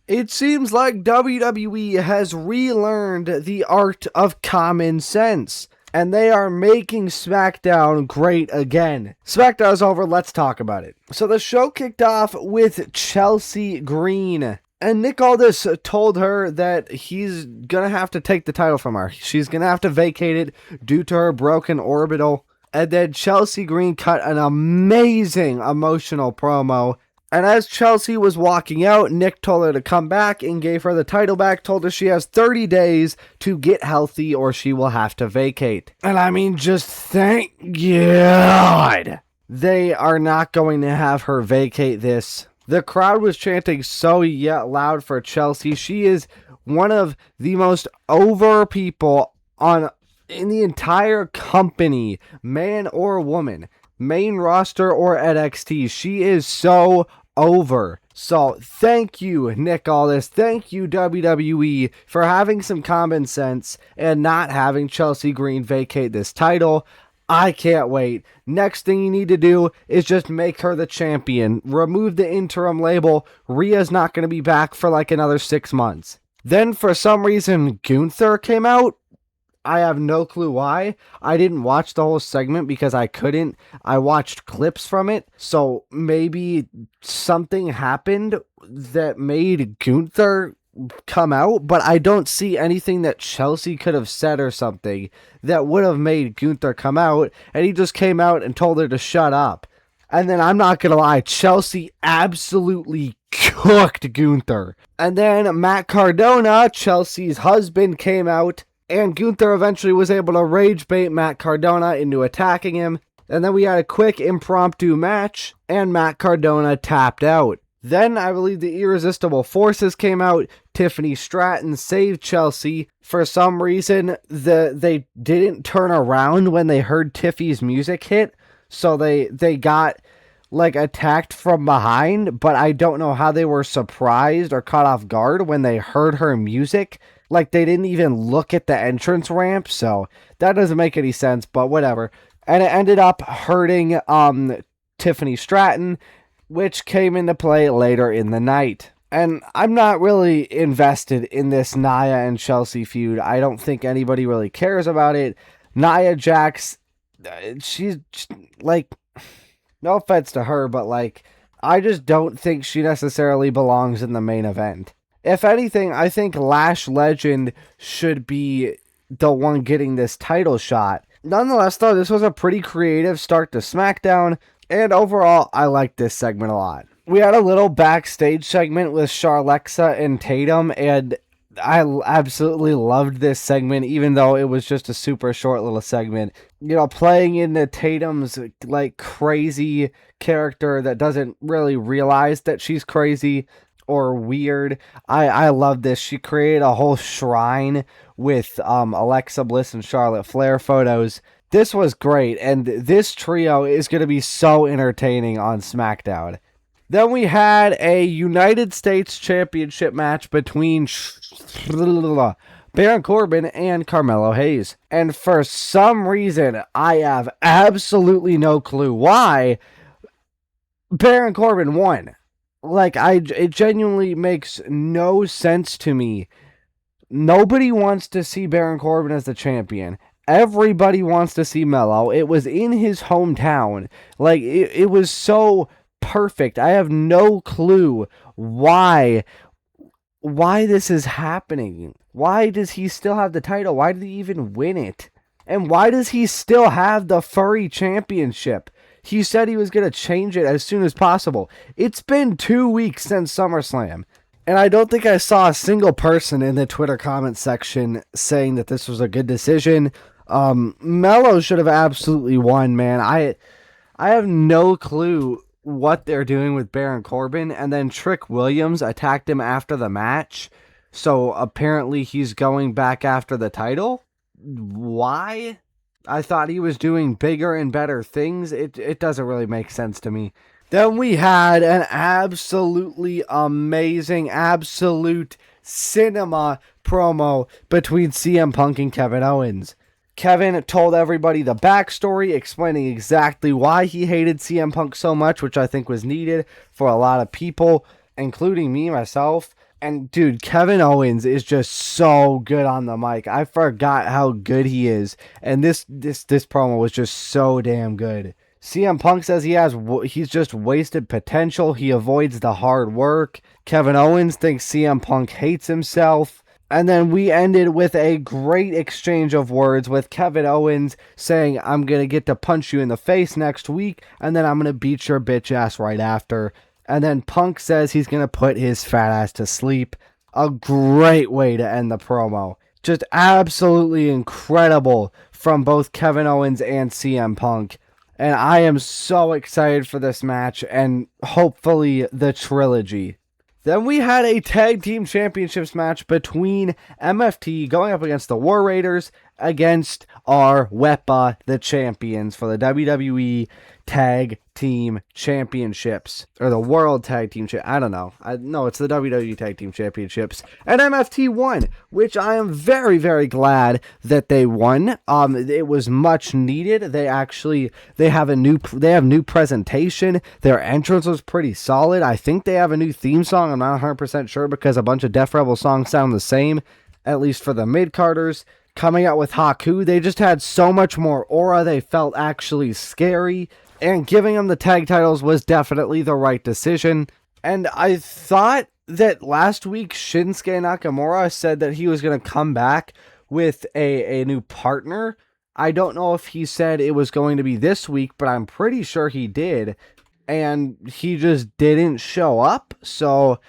It seems like WWE has relearned the art of common sense, and they are making SmackDown great again. SmackDown's over, let's talk about it. So the show kicked off with Chelsea Green, and Nick Aldis told her that he's gonna have to take the title from her. She's gonna have to vacate it due to her broken orbital. And then Chelsea Green cut an amazing emotional promo. And as Chelsea was walking out, Nick told her to come back and gave her the title back, told her she has 30 days to get healthy or she will have to vacate. And I mean, just thank God they are not going to have her vacate this. The crowd was chanting so loud for Chelsea. She is one of the most over people in the entire company, man or woman, main roster or NXT. She is so over. So thank you, Nick Aldis. Thank you, WWE, for having some common sense and not having Chelsea Green vacate this title. I can't wait. Next thing you need to do is just make her the champion. Remove the interim label. Rhea's not going to be back for like another 6 months. Then for some reason, Gunther came out. I have no clue why. I didn't watch the whole segment because I couldn't. I watched clips from it. So maybe something happened that made Gunther come out, but I don't see anything that Chelsea could have said or something that would have made Gunther come out, and he just came out and told her to shut up. And then I'm not gonna lie, Chelsea absolutely cooked Gunther. And then Matt Cardona, Chelsea's husband, came out, and Gunther eventually was able to rage bait Matt Cardona into attacking him. And then we had a quick impromptu match, and Matt Cardona tapped out. Then I believe the Irresistible Forces came out. Tiffany Stratton saved Chelsea. For some reason, they didn't turn around when they heard Tiffy's music hit. So they got like attacked from behind, but I don't know how they were surprised or caught off guard when they heard her music. Like they didn't even look at the entrance ramp, so that doesn't make any sense, but whatever. And it ended up hurting Tiffany Stratton, which came into play later in the night. And I'm not really invested in this Nia and Chelsea feud. I don't think anybody really cares about it. Nia Jax, she's like, no offense to her, but like, I just don't think she necessarily belongs in the main event. If anything, I think Lash Legend should be the one getting this title shot. Nonetheless, though, this was a pretty creative start to SmackDown, and overall, I liked this segment a lot. We had a little backstage segment with Charlexa and Tatum, and I absolutely loved this segment, even though it was just a super short little segment. You know, playing into Tatum's, like, crazy character that doesn't really realize that she's crazy or weird. I love this. She created a whole shrine with Alexa Bliss and Charlotte Flair photos. This was great, and this trio is going to be so entertaining on SmackDown. Then we had a United States Championship match between Baron Corbin and Carmelo Hayes. And for some reason, I have absolutely no clue why Baron Corbin won. Like, it genuinely makes no sense to me. Nobody wants to see Baron Corbin as the champion. Everybody wants to see Melo. It was in his hometown. Like, it was so perfect. I have no clue why this is happening. Why does he still have the title? Why did he even win it? And why does he still have the furry championship? He said he was going to change it as soon as possible. It's been 2 weeks since SummerSlam. And I don't think I saw a single person in the Twitter comment section saying that this was a good decision. Melo should have absolutely won, man. I have no clue what they're doing with Baron Corbin. And then Trick Williams attacked him after the match. So apparently he's going back after the title. Why? I thought he was doing bigger and better things. It doesn't really make sense to me. Then we had an absolutely amazing, absolute cinema promo between CM Punk and Kevin Owens. Kevin told everybody the backstory, explaining exactly why he hated CM Punk so much, which I think was needed for a lot of people, including me, myself. And dude, Kevin Owens is just so good on the mic. I forgot how good he is, and this promo was just so damn good. CM Punk says he's just wasted potential. He avoids the hard work. Kevin Owens thinks CM Punk hates himself. And then we ended with a great exchange of words with Kevin Owens saying, I'm going to get to punch you in the face next week, and then I'm going to beat your bitch ass right after. And then Punk says he's going to put his fat ass to sleep. A great way to end the promo. Just absolutely incredible from both Kevin Owens and CM Punk. And I am so excited for this match and hopefully the trilogy. Then we had a tag team championships match between MFT going up against the War Raiders against our WEPA, the champions for the WWE Tag Team Championships. Or the World Tag Team I don't know. No, it's the WWE Tag Team Championships. And MFT won, which I am very, very glad that they won. It was much needed. They have new presentation. Their entrance was pretty solid. I think they have a new theme song. I'm not 100% sure because a bunch of Def Rebel songs sound the same, at least for the mid-carders. Coming out with Haku, they just had so much more aura. They felt actually scary. And giving them the tag titles was definitely the right decision. And I thought that last week Shinsuke Nakamura said that he was going to come back with a new partner. I don't know if he said it was going to be this week, but I'm pretty sure he did. And he just didn't show up. So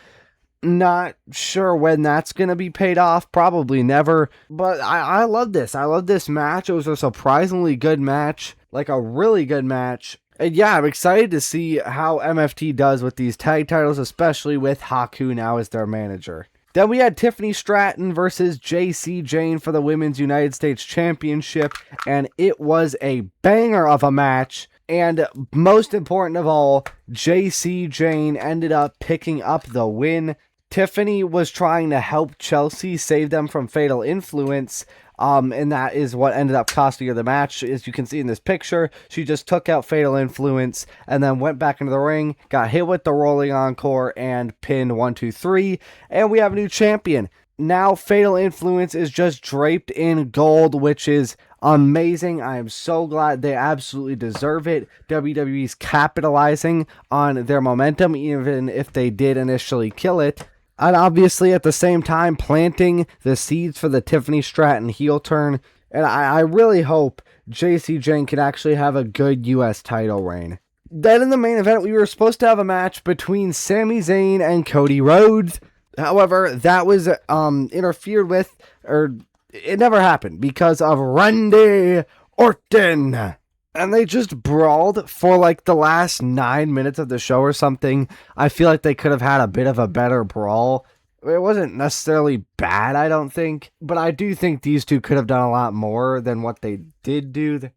not sure when that's going to be paid off. Probably never. But I love this. I love this match. It was a surprisingly good match. Like a really good match. And yeah, I'm excited to see how MFT does with these tag titles, especially with Haku now as their manager. Then we had Tiffany Stratton versus JC Jane for the Women's United States Championship. And it was a banger of a match. And most important of all, JC Jane ended up picking up the win. Tiffany was trying to help Chelsea save them from Fatal Influence, and that is what ended up costing her the match. As you can see in this picture, she just took out Fatal Influence and then went back into the ring, got hit with the Rolling Encore, and pinned 1, 2, 3, and we have a new champion. Now Fatal Influence is just draped in gold, which is amazing. I am so glad. They absolutely deserve it. WWE's capitalizing on their momentum, even if they did initially kill it. And obviously at the same time planting the seeds for the Tiffany Stratton heel turn. And I really hope JC Jane can actually have a good US title reign. Then in the main event, we were supposed to have a match between Sami Zayn and Cody Rhodes. However, that was interfered with, or it never happened because of Randy Orton. And they just brawled for like the last 9 minutes of the show or something. I feel like they could have had a bit of a better brawl. It wasn't necessarily bad, I don't think. But I do think these two could have done a lot more than what they did do.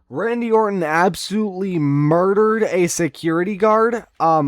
Randy Orton absolutely murdered a security guard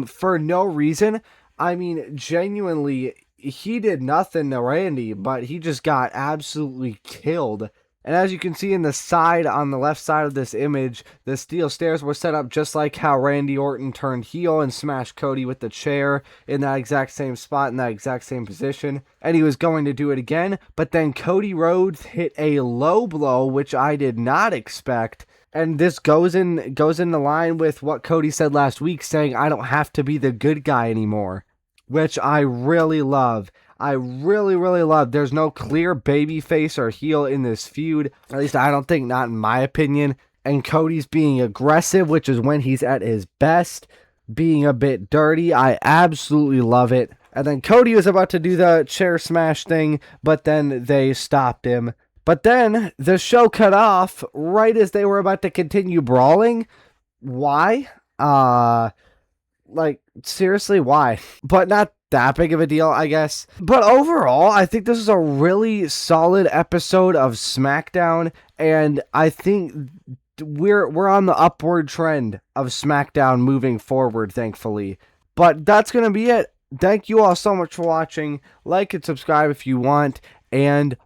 for no reason. I mean, genuinely, he did nothing to Randy, but he just got absolutely killed. And as you can see in the side, on the left side of this image, the steel stairs were set up just like how Randy Orton turned heel and smashed Cody with the chair in that exact same spot, in that exact same position. And he was going to do it again, but then Cody Rhodes hit a low blow, which I did not expect. And this goes in the line with what Cody said last week, saying, I don't have to be the good guy anymore, which I really love. I really, really love. There's no clear babyface or heel in this feud. At least I don't think, not in my opinion. And Cody's being aggressive, which is when he's at his best. Being a bit dirty. I absolutely love it. And then Cody was about to do the chair smash thing, but then they stopped him. But then the show cut off right as they were about to continue brawling. Why? Like, seriously, why? But not that big of a deal, I guess. But overall, I think this is a really solid episode of SmackDown, and I think we're on the upward trend of SmackDown moving forward, thankfully. But that's going to be it. Thank you all so much for watching. Like and subscribe if you want, and